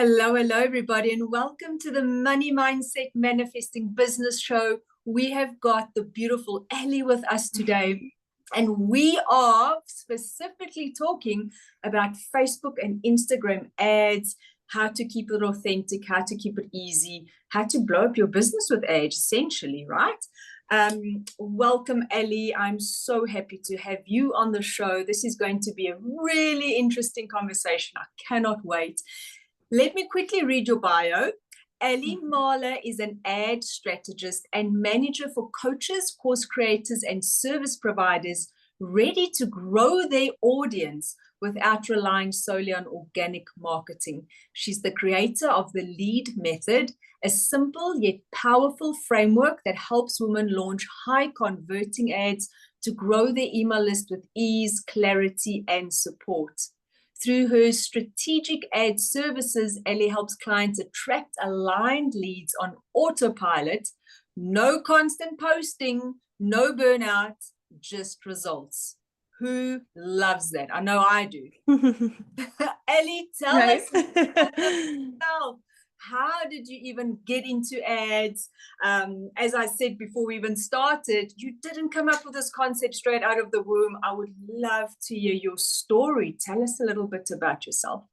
Hello, everybody, and welcome to the Money Mindset Manifesting Business Show. We have got the beautiful Ellie with us today, and we are specifically talking about Facebook and Instagram ads, how to keep it authentic, how to keep it easy, how to blow up your business with ads, essentially, right? Welcome, Ellie. I'm so happy to have you on the show. This is going to be a really interesting conversation. I cannot wait. Let me quickly read your bio. Ellie Mahler is an ad strategist and manager for coaches, course creators, and service providers ready to grow their audience without relying solely on organic marketing. She's the creator of the L.E.A.D method, a simple yet powerful framework that helps women launch high converting ads to grow their email list with ease, clarity, and support. Through her strategic ad services, Ellie helps clients attract aligned leads on autopilot. No constant posting, no burnout, just results. Who loves that? I know I do. Ellie, tell us yourself. How did you even get into ads? As I said before we even started, you didn't come up with this concept straight out of the womb. I would love to hear your story. Tell us a little bit about yourself.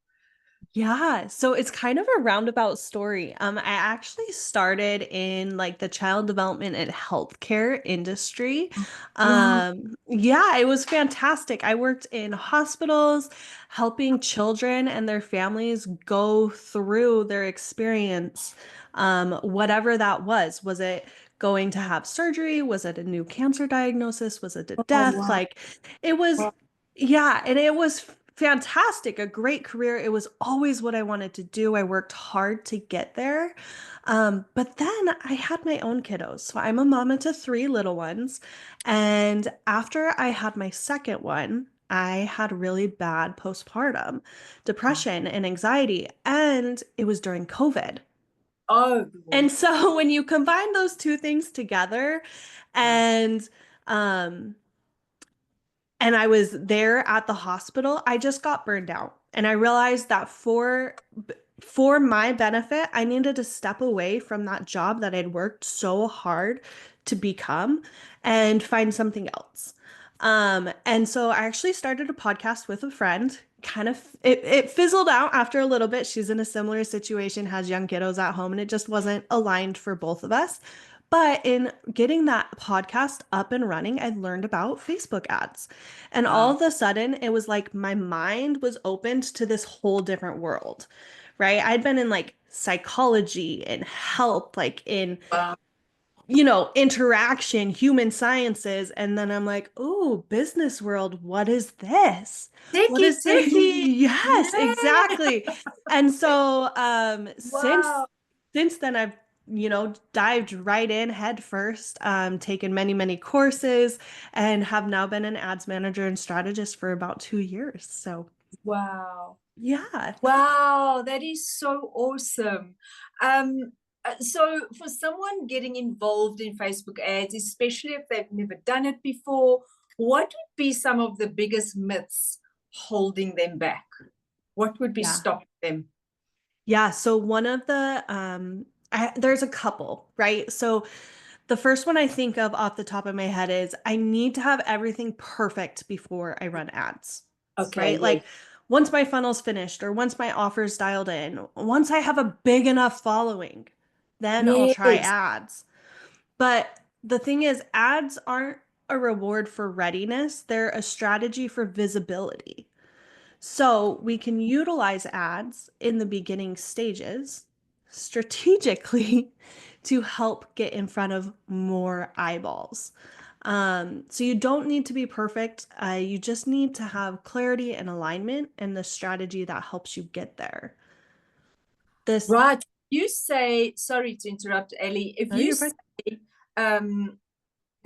Yeah, so it's kind of a roundabout story. I actually started in like the child development and healthcare industry. Wow. Yeah, it was fantastic. I worked in hospitals, helping children and their families go through their experience, whatever that was. Was it going to have surgery? Was it a new cancer diagnosis? Was it a Oh, death? wow. Like it was, yeah, and it was fantastic, a great career. It was always what I wanted to do. I worked hard to get there. But then I had my own kiddos. So I'm a mama to three little ones. And after I had my second one, I had really bad postpartum depression and anxiety. And it was during COVID. Oh, And so when you combine those two things together and um and I was there at the hospital, I just got burned out. And I realized that for my benefit, I needed to step away from that job that I'd worked so hard to become and find something else. And so I actually started a podcast with a friend. Kind of it fizzled out after a little bit. She's in a similar situation, has young kiddos at home, and it just wasn't aligned for both of us. But in getting that podcast up and running, I learned about Facebook ads. And all wow. of a sudden, it was like my mind was opened to this whole different world, right? I'd been in like psychology and health, like in, Wow. interaction, human sciences. And then I'm like, oh, business world, what is this? What Tiki, is it? tiki. Yes, Yeah. exactly. And so since Wow. since then I've dived right in head first, taken many, many courses, and have now been an ads manager and strategist for about 2 years. So Wow. yeah. Wow, that is so awesome. So for someone getting involved in Facebook ads, especially if they've never done it before, what would be some of the biggest myths holding them back? What would be Yeah. stopping them? Yeah, so one of the there's a couple, right? So the first one I think of off the top of my head is I need to have everything perfect before I run ads, Okay, right? yes, Like once my funnel's finished or once my offer's dialed in, once I have a big enough following, then I'll try yes. ads. But the thing is, ads aren't a reward for readiness, they're a strategy for visibility. So we can utilize ads in the beginning stages strategically to help get in front of more eyeballs. So you don't need to be perfect. You just need to have clarity and alignment and the strategy that helps you get there. This, Right. You say, sorry to interrupt, Ellie. If no, you you're fine. say um,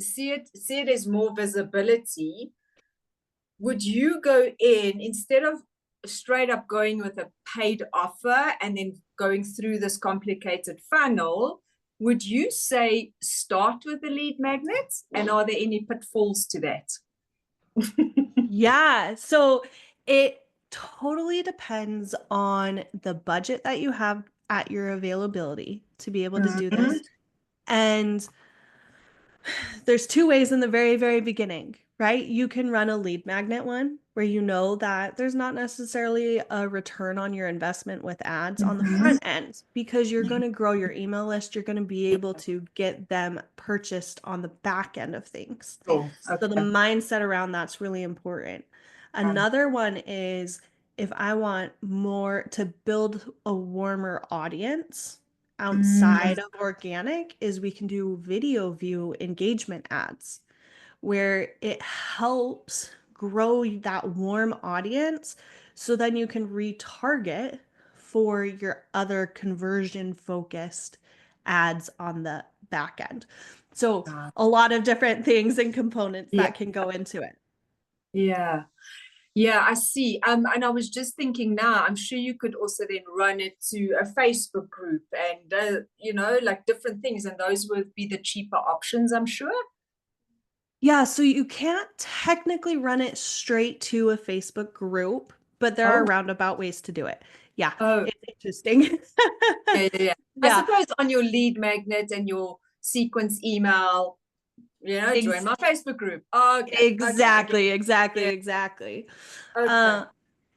see it as more visibility, would you go in instead of straight up going with a paid offer and then going through this complicated funnel? Would you say start with the lead magnets? And are there any pitfalls to that? Yeah. So it totally depends on the budget that you have at your availability to be able to do Mhm. this. And there's two ways in the very, very beginning, right? You can run a lead magnet one where you know that there's not necessarily a return on your investment with ads on the Mhm. front end because you're going to grow your email list. You're going to be able to get them purchased on the back end of things. Cool. So the Okay. mindset around that's really important. Another one is if I want more to build a warmer audience Mm, outside of organic, is we can do video view engagement ads where it helps grow that warm audience so then you can retarget for your other conversion focused ads on the back end. So uh, a lot of different things and components yeah. that can go into it. Yeah. Yeah, I see. And I was just thinking now, I'm sure you could also then run it to a Facebook group and, like different things. And those would be the cheaper options, I'm sure. Yeah, so you can't technically run it straight to a Facebook group, but there are Oh, roundabout ways to do it. Yeah, oh, it's interesting. yeah, yeah, yeah. I Yeah, suppose on your lead magnet and your sequence email, join ex my Facebook group. Oh, okay, I get exactly, exactly, it. exactly. Okay. Uh,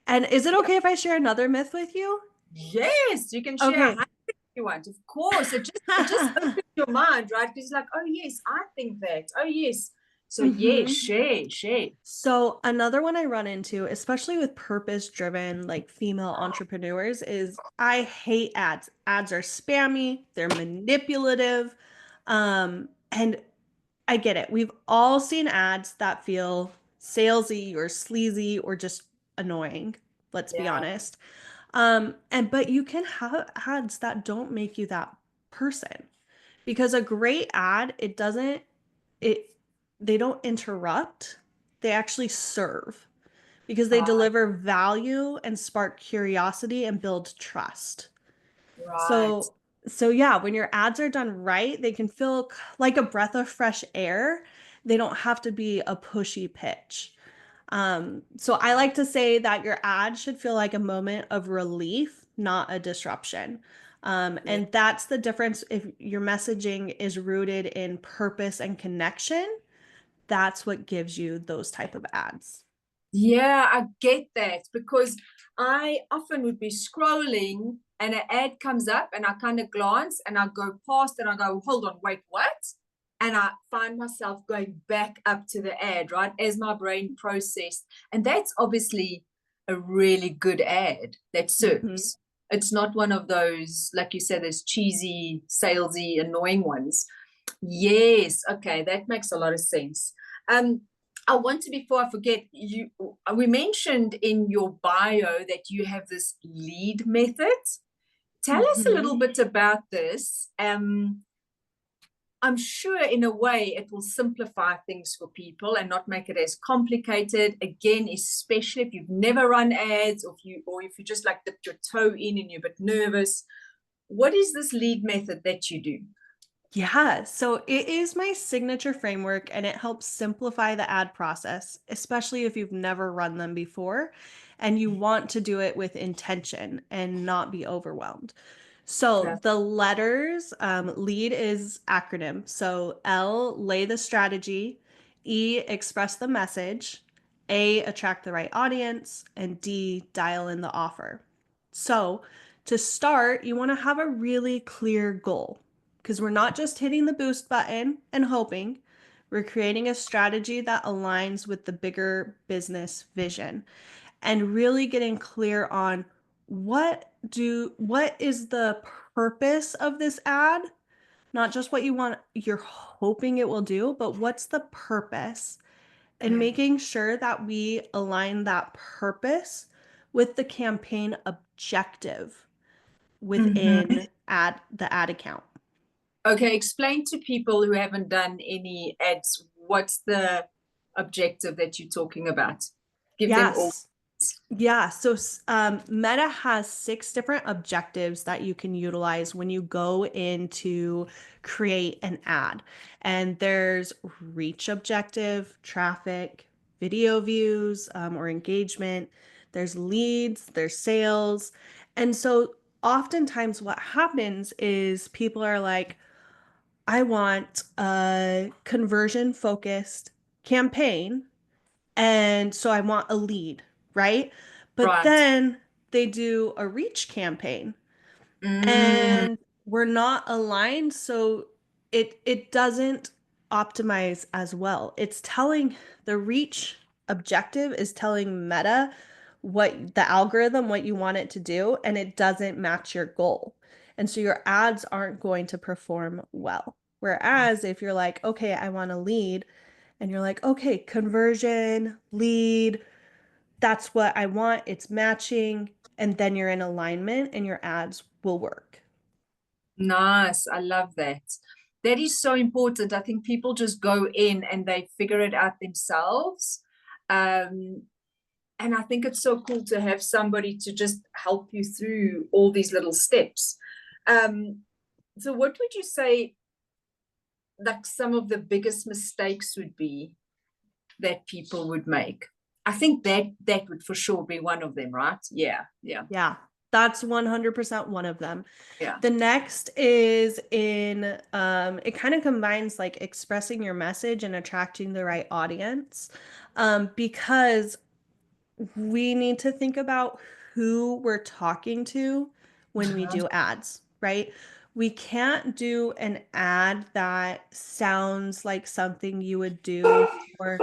and is it Yeah. okay if I share another myth with you? Yes, you can share Okay. 100 if you want. Of course. It just opens your mind, right? Because you're like, oh yes, I think that. Oh yes. So yes, hmm share. So another one I run into, especially with purpose-driven like female entrepreneurs, is I hate ads. Ads are spammy, they're manipulative, and I get it. We've all seen ads that feel salesy or sleazy or just annoying, let's be Yeah, honest. And but you can have ads that don't make you that person. Because a great ad, it they don't interrupt. They actually serve because they right, deliver value and spark curiosity and build trust. right. So, so yeah, when your ads are done right, they can feel like a breath of fresh air. They don't have to be a pushy pitch. So I like to say that your ad should feel like a moment of relief, not a disruption. Yeah. And that's the difference. If your messaging is rooted in purpose and connection, that's what gives you those type of ads. Yeah, I get that because I often would be scrolling and an ad comes up and I kind of glance and I go past and I go, hold on, wait, what? And I find myself going back up to the ad, right? As my brain processed. And that's obviously a really good ad that Mhm. serves. It's not one of those, like you said, those cheesy, salesy, annoying ones. Yes, okay, that makes a lot of sense. Um, I want to, before I forget, we mentioned in your bio that you have this lead method. Tell us a little Mhm. bit about this. I'm sure in a way it will simplify things for people and not make it as complicated. Again, especially if you've never run ads or if you just like dipped your toe in and you're a bit nervous. What is this lead method that you do? Yeah, so it is my signature framework and it helps simplify the ad process, especially if you've never run them before and you want to do it with intention and not be overwhelmed. So Okay. the letters, lead is acronym. So L, lay the strategy, E, express the message, A, attract the right audience, and D, dial in the offer. So to start, you want to have a really clear goal because we're not just hitting the boost button and hoping. We're creating a strategy that aligns with the bigger business vision and really getting clear on what is the purpose of this ad, not just what you're hoping it will do, but what's the purpose, and Okay. making sure that we align that purpose with the campaign objective Mhm. within the ad account. Okay, explain to people who haven't done any ads, what's the objective that you're talking about? Give them all. Yes. Yeah, so Meta has 6 different objectives that you can utilize when you go in to create an ad. And there's reach objective, traffic, video views, or engagement. there's leads, there's sales. And so oftentimes what happens is people are like, I want a conversion focused campaign. And so I want a lead, right? But Right. then they do a reach campaign Mm, and we're not aligned, so it doesn't optimize as well. It's telling the reach objective is telling Meta what the algorithm what you want it to do, and it doesn't match your goal, and so your ads aren't going to perform well. Whereas if you're like, okay, I want a lead, and you're like, okay, conversion lead, that's what I want, it's matching, and then you're in alignment and your ads will work. nice. I love that. That is so important. I think people just go in and they figure it out themselves. Um, and I think it's so cool to have somebody to just help you through all these little steps. So what would you say like some of the biggest mistakes would be that people would make? I think that would for sure be one of them, right? Yeah, yeah, Yeah, that's 100% one of them. yeah. The next is in it kind of combines like expressing your message and attracting the right audience. Because we need to think about who we're talking to when we Uh-huh. do ads, right? We can't do an ad that sounds like something you would do for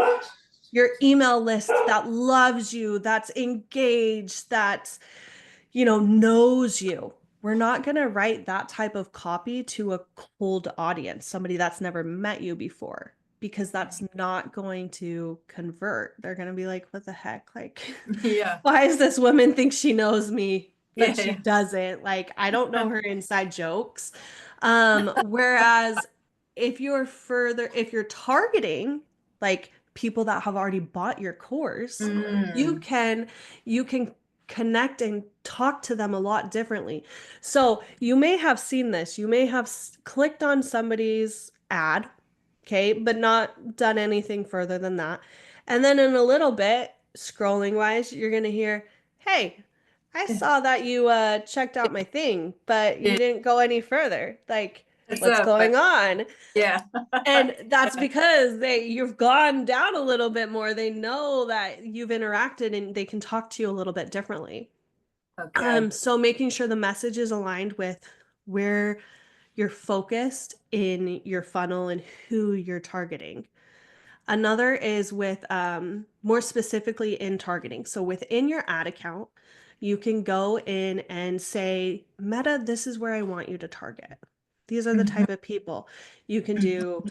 your email list that loves you, that's engaged, that's, knows you. We're not going to write that type of copy to a cold audience, somebody that's never met you before, because that's not going to convert. They're going to be like, what the heck? Like, Yeah, why is this woman think she knows me, but she yeah. doesn't? Like, I don't know her inside jokes. Whereas if you're targeting like people that have already bought your course, you Mm, can you can connect and talk to them a lot differently. So you may have seen this. You may have clicked on somebody's ad, okay, but not done anything further than that. And then in a little bit, scrolling wise, you're going to hear, hey, I saw that you checked out my thing, but yeah, you didn't go any further. Like, it's what's a going on? yeah. And that's because you've gone down a little bit more. They know that you've interacted and they can talk to you a little bit differently. Okay. So making sure the message is aligned with where you're focused in your funnel and who you're targeting. Another is with more specifically in targeting. So within your ad account, you can go in and say, Meta, this is where I want you to target. These are the Mhm, type of people. You can do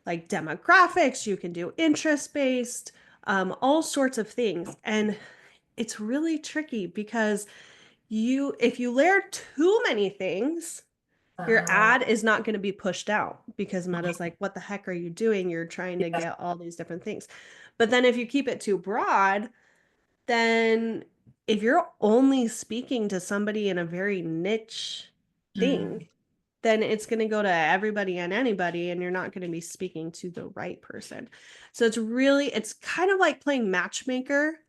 like demographics, you can do interest based, all sorts of things. And it's really tricky because if you layer too many things, your uh-huh. ad is not going to be pushed out because Meta's like, what the heck are you doing? You're trying to Yeah. get all these different things. But then if you keep it too broad, then if you're only speaking to somebody in a very niche thing, Mm, then it's going to go to everybody and anybody, and you're not going to be speaking to the right person. So it's kind of like playing matchmaker.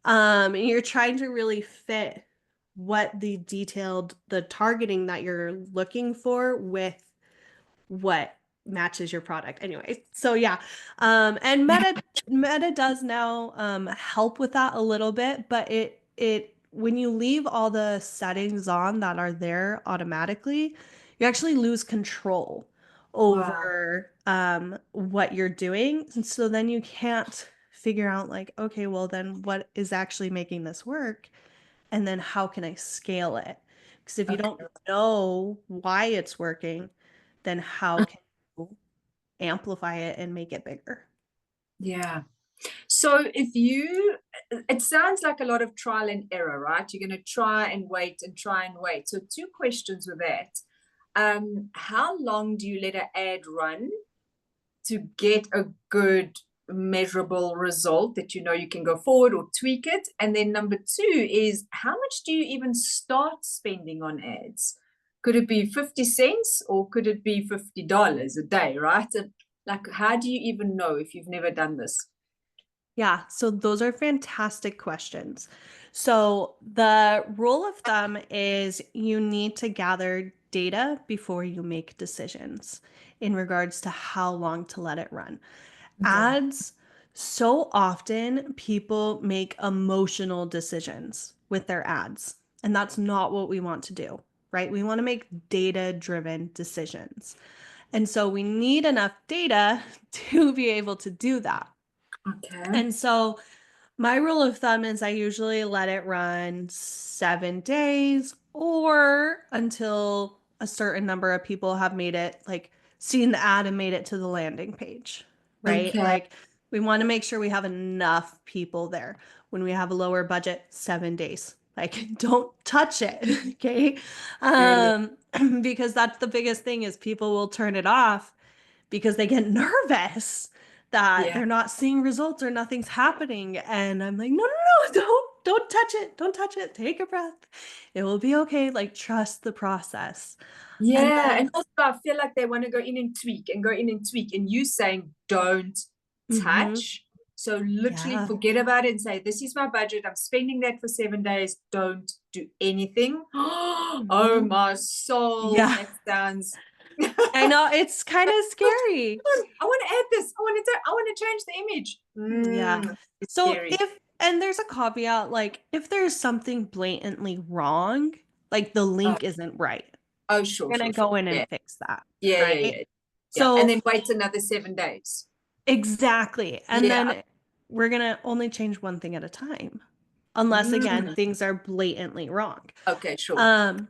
And you're trying to really fit the targeting that you're looking for with what matches your product anyway. So yeah. And Meta does now help with that a little bit, but it when you leave all the settings on that are there automatically, you actually lose control wow. over what you're doing. And so then you can't figure out like, okay, well then what is actually making this work? And then how can I scale it? Because if you don't Okay. know why it's working, then how can you amplify it and make it bigger? Yeah. So it sounds like a lot of trial and error, right? You're going to try and wait and try and wait. So two questions with that. How long do you let an ad run to get a good measurable result that you know you can go forward or tweak it? And then number two is how much do you even start spending on ads? Could it be 50 cents or could it be $50 a day, right? And like, how do you even know if you've never done this? Yeah, so those are fantastic questions. So the rule of thumb is you need to gather data before you make decisions in regards to how long to let it run. Okay. Ads, so often people make emotional decisions with their ads, and that's not what we want to do, right? We want to make data-driven decisions. And so we need enough data to be able to do that. Okay. And so my rule of thumb is I usually let it run 7 days or until a certain number of people have made it, like seen the ad and made it to the landing page, right? Okay. Like we want to make sure we have enough people there. When we have a lower budget, 7 days. Like don't touch it, okay? Brilliant. Um, because that's the biggest thing is people will turn it off because they get nervous that Yeah. they're not seeing results or nothing's happening. And I'm like, no, no, no, don't touch it. Don't touch it. Take a breath. It will be okay. Like trust the process. And Yeah. then, And also I feel like they want to go in and tweak and go in and tweak. And you saying don't mm-hmm, touch. So literally yeah, forget about it and say, this is my budget. I'm spending that for 7 days. Don't do anything. Oh mm-hmm, my soul. yeah. That sounds I know it's kind of scary. I want to add this. I want to change the image. Yeah. It's So scary. if, and there's a caveat, like if there's something blatantly wrong, like the Oh, link isn't right, oh, we're sure, gonna sure, sure. go in and Yeah. fix that, Yeah, yeah, right? yeah. Yeah. And So then wait another 7 days. exactly. And Yeah. then we're going to only change one thing at a time, unless again, Mm. things are blatantly wrong. Okay, sure. Um,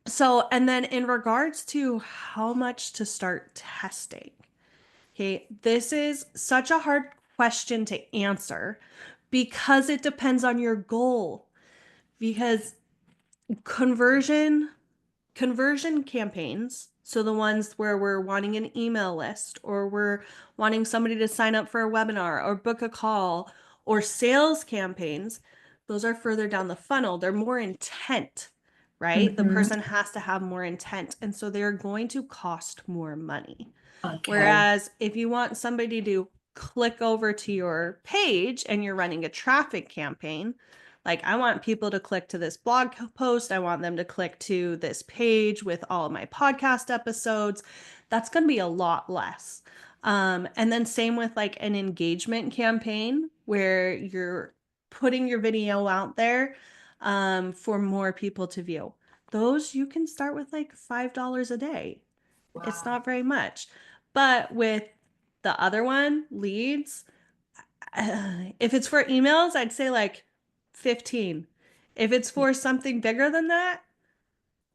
so, and then in regards to how much to start testing, okay, this is such a hard question to answer because it depends on your goal. Because conversion conversion campaigns, so the ones where we're wanting an email list or we're wanting somebody to sign up for a webinar or book a call, or sales campaigns, those are further down the funnel. They're more intent, right? The Mm-hmm. person has to have more intent. And so they're going to cost more money. Okay. Whereas if you want somebody to click over to your page and you're running a traffic campaign, like I want people to click to this blog post, I want them to click to this page with all of my podcast episodes, that's going to be a lot less. And then same with like an engagement campaign where you're putting your video out there for more people to view. Those you can start with like $5 a day. It's Wow. not very much. But with the other one, leads, if it's for emails, I'd say like 15. If it's for something bigger than that,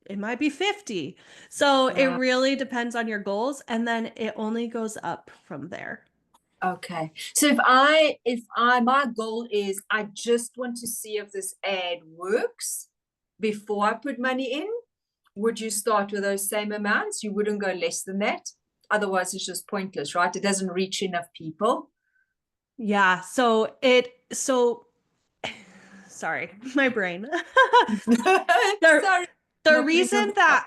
it might be 50. So it Right. really depends on your goals, and then it only goes up from there. Okay. So my goal is I just want to see if this ad works before I put money in. Would you start with those same amounts? You wouldn't go less than that. Otherwise, it's just pointless, right? It doesn't reach enough people. Yeah, so sorry, my brain. The Sorry, the not putting you on reason the spot. that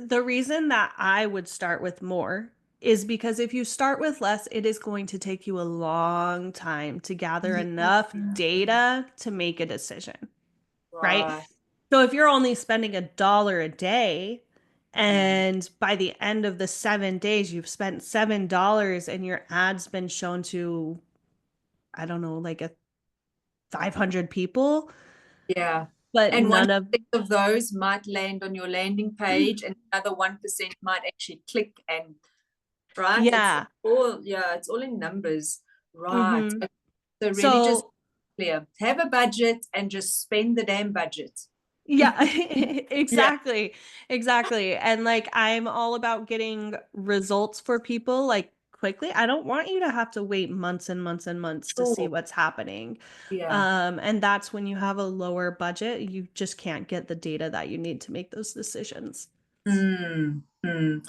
the reason that I would start with more is because if you start with less, it is going to take you a long time to gather Yeah. enough data to make a decision, right? Right. So if you're only spending $1 a day Mm. and by the end of the 7 days you've spent $7 and your ad's been shown to, I don't know, like a 500 people, Yeah. but And none of 1% of those might land on your landing page, and another 1% might actually click and right. It's yeah. all yeah, it's all in numbers. Right. Mm-hmm. Okay. So really just So clear. Have a budget and just spend the damn budget. yeah, Yeah. exactly. Exactly. And like I'm all about getting results for people like quickly. I don't want you to have to wait months and months and months to see Sure. what's happening. Yeah. And that's when you have a lower budget, you just can't get the data that you need to make those decisions. Mm, mm.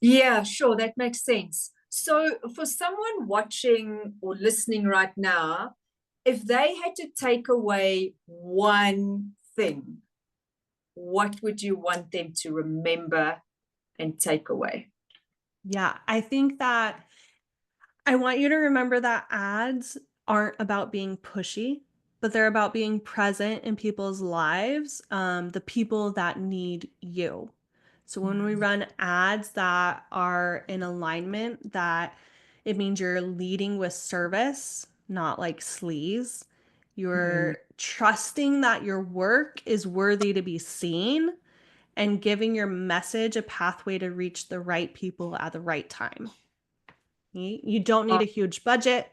Yeah, sure, that makes sense. So for someone watching or listening right now, if they had to take away one thing, what would you want them to remember and take away? Yeah, I think that I want you to remember that ads aren't about being pushy. but they're about being present in people's lives, the people that need you. So when we run ads that are in alignment, that it means you're leading with service, not like sleaze. Mm. You're trusting that your work is worthy to be seen and giving your message a pathway to reach the right people at the right time. You don't need Oh, a huge budget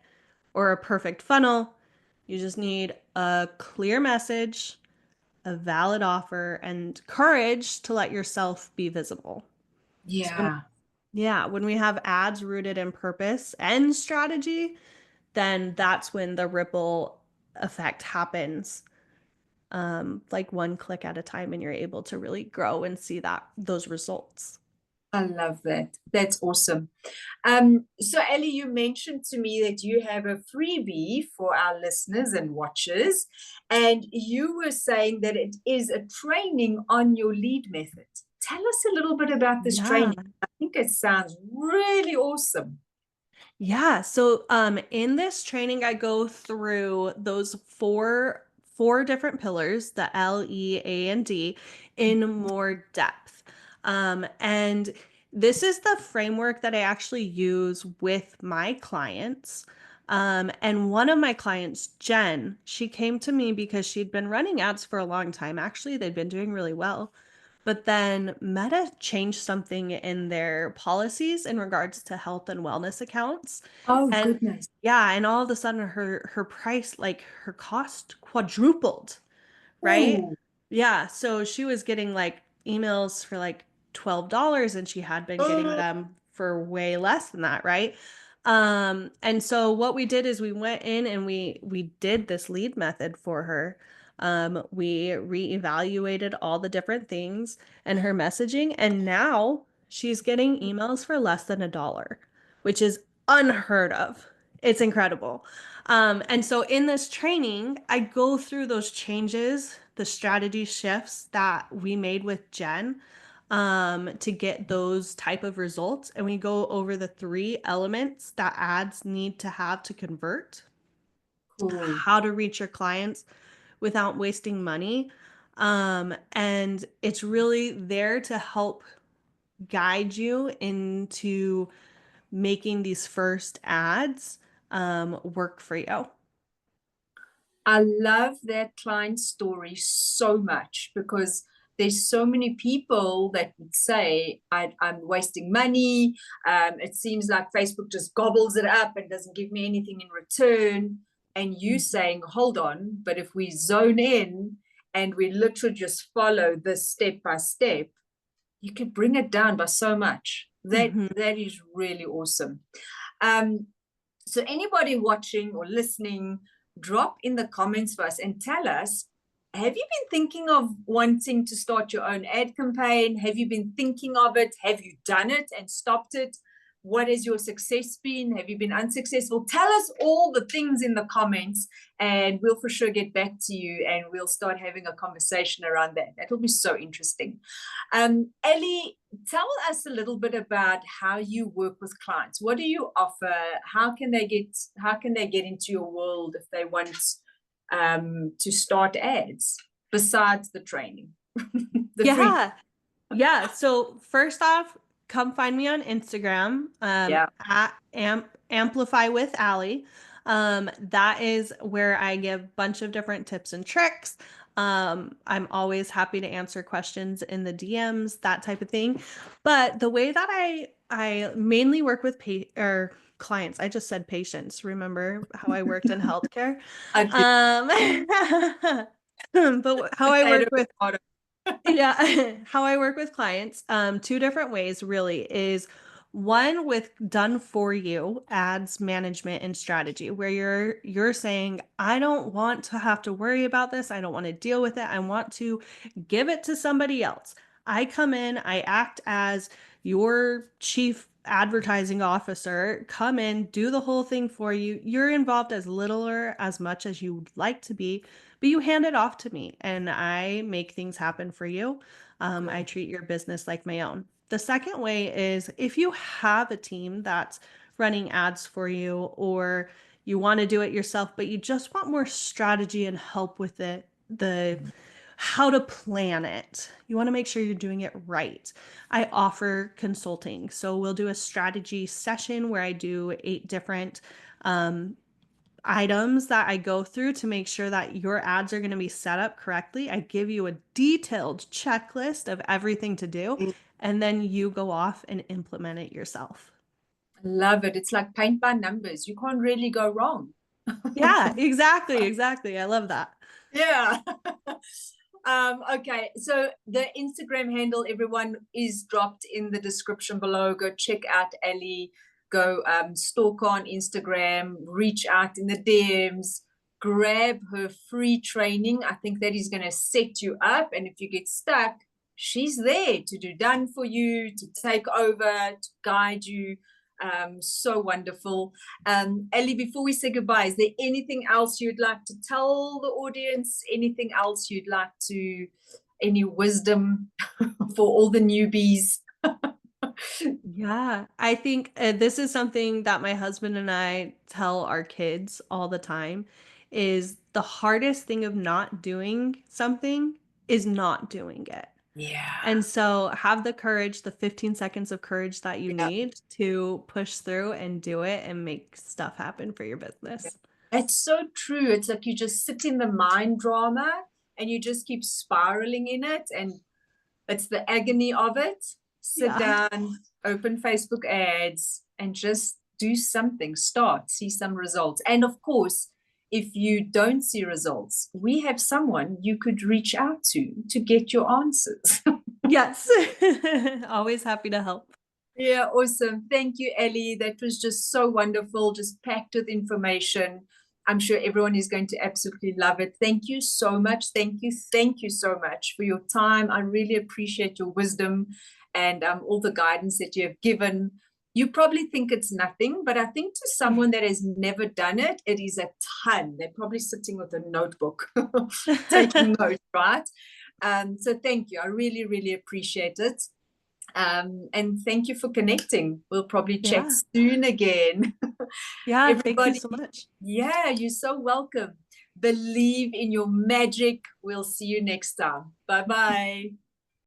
or a perfect funnel. You just need a clear message, a valid offer, and courage to let yourself be visible. So yeah. when we have ads rooted in purpose and strategy, then that's when the ripple effect happens. Like one click at a time, and you're able to really grow and see those results. I love that. That's awesome. So Ellie, you mentioned to me that you have a freebie for our listeners and watchers, and you were saying that it is a training on your lead method. Tell us a little bit about this Yeah. training. I think it sounds really awesome. Yeah. So in this training, I go through those four different pillars, the L.E.A.D, in more depth. And this is the framework that I actually use with my clients. And one of my clients, Jen, she came to me because she'd been running ads for a long time. Actually, they'd been doing really well. But then Meta changed something in their policies in regards to health and wellness accounts. Oh, And goodness. yeah, and all of a sudden her price, like her cost quadrupled, right? Oh, Yeah, so she was getting like emails for like $12 and she had been getting them for way less than that, right? And so what we did is we went in and we did this lead method for her. We reevaluated all the different things and her messaging, and now she's getting emails for less than $1, which is unheard of. It's incredible. And so in this training, I go through those changes, the strategy shifts that we made with Jen, to get those type of results. And we go over the 3 elements that ads need to have to convert, cool. how to reach your clients without wasting money. And it's really there to help guide you into making these first ads work for you. I love that client story so much because there's so many people that would say, I'm wasting money. It seems like Facebook just gobbles it up and doesn't give me anything in return. And you saying, hold on, but if we zone in and we literally just follow this step by step, you could bring it down by so much. That Mhm. that is really awesome. Um, so anybody watching or listening, drop in the comments for us and tell us, have you been thinking of wanting to start your own ad campaign? Have you been thinking of it? Have you done it and stopped it? What has your success been? Have you been unsuccessful? Tell us all the things in the comments and we'll for sure get back to you and we'll start having a conversation around that. That will be so interesting. Ellie, tell us a little bit about how you work with clients. What do you offer? How can they get into your world if they want to start ads besides the training? The free. Yeah. Yeah. So first off, come find me on Instagram, Yeah, at Amplify with Allie. That is where I give a bunch of different tips and tricks. I'm always happy to answer questions in the DMs, that type of thing. But the way that I mainly work with or clients, I just said patients. Remember how I worked in healthcare? I do. Um, but how I Potato, work with potato. yeah, how I work with clients, 2 different ways really is one with done for you ads management and strategy, where you're saying, I don't want to have to worry about this. I don't want to deal with it. I want to give it to somebody else. I come in, I act as your chief advertising officer, come in, do the whole thing for you. You're involved as little or as much as you would like to be, but you hand it off to me and I make things happen for you. I Cool. treat your business like my own. The second way is if you have a team that's running ads for you, or you want to do it yourself, but you just want more strategy and help with it, the how to plan it. You want to make sure you're doing it right. I offer consulting. So we'll do a strategy session where I do 8 different items that I go through to make sure that your ads are going to be set up correctly. I give you a detailed checklist of everything to do, and then you go off and implement it yourself. Love it. It's like paint by numbers. You can't really go wrong. Yeah, exactly, exactly. I love that. Yeah. Okay, so the Instagram handle, everyone, is dropped in the description below. Go check out Ellie. Go stalk her on Instagram, reach out in the DMs, grab her free training. I think that is going to set you up. And if you get stuck, she's there to do done for you, to take over, to guide you. So wonderful. Ellie, before we say goodbye, is there anything else you'd like to tell the audience? Anything else you'd like to, any wisdom for all the newbies? Yeah, I think this is something that my husband and I tell our kids all the time is the hardest thing of not doing something is not doing it. Yeah. And so have the courage, the 15 seconds of courage that you Yeah. need to push through and do it and make stuff happen for your business. It's so true. It's like you just sit in the mind drama and you just keep spiraling in it. And it's the agony of it. Sit Yeah. down, open Facebook ads, and just do something. Start, see some results. And of course, if you don't see results, we have someone you could reach out to get your answers. Yes. Always happy to help. Yeah, awesome. Thank you, Ellie. That was just so wonderful, just packed with information. I'm sure everyone is going to absolutely love it. Thank you so much. Thank you. Thank you so much for your time. I really appreciate your wisdom and all the guidance that you have given. You probably think it's nothing, but I think to someone that has never done it, it is a ton. They're probably sitting with a notebook, taking notes, right? So thank you. I really, really appreciate it. And thank you for connecting. We'll probably chat Yeah. soon again. Yeah. Thank you Everybody, so much. yeah, you're so welcome. Believe in your magic. We'll see you next time. Bye bye.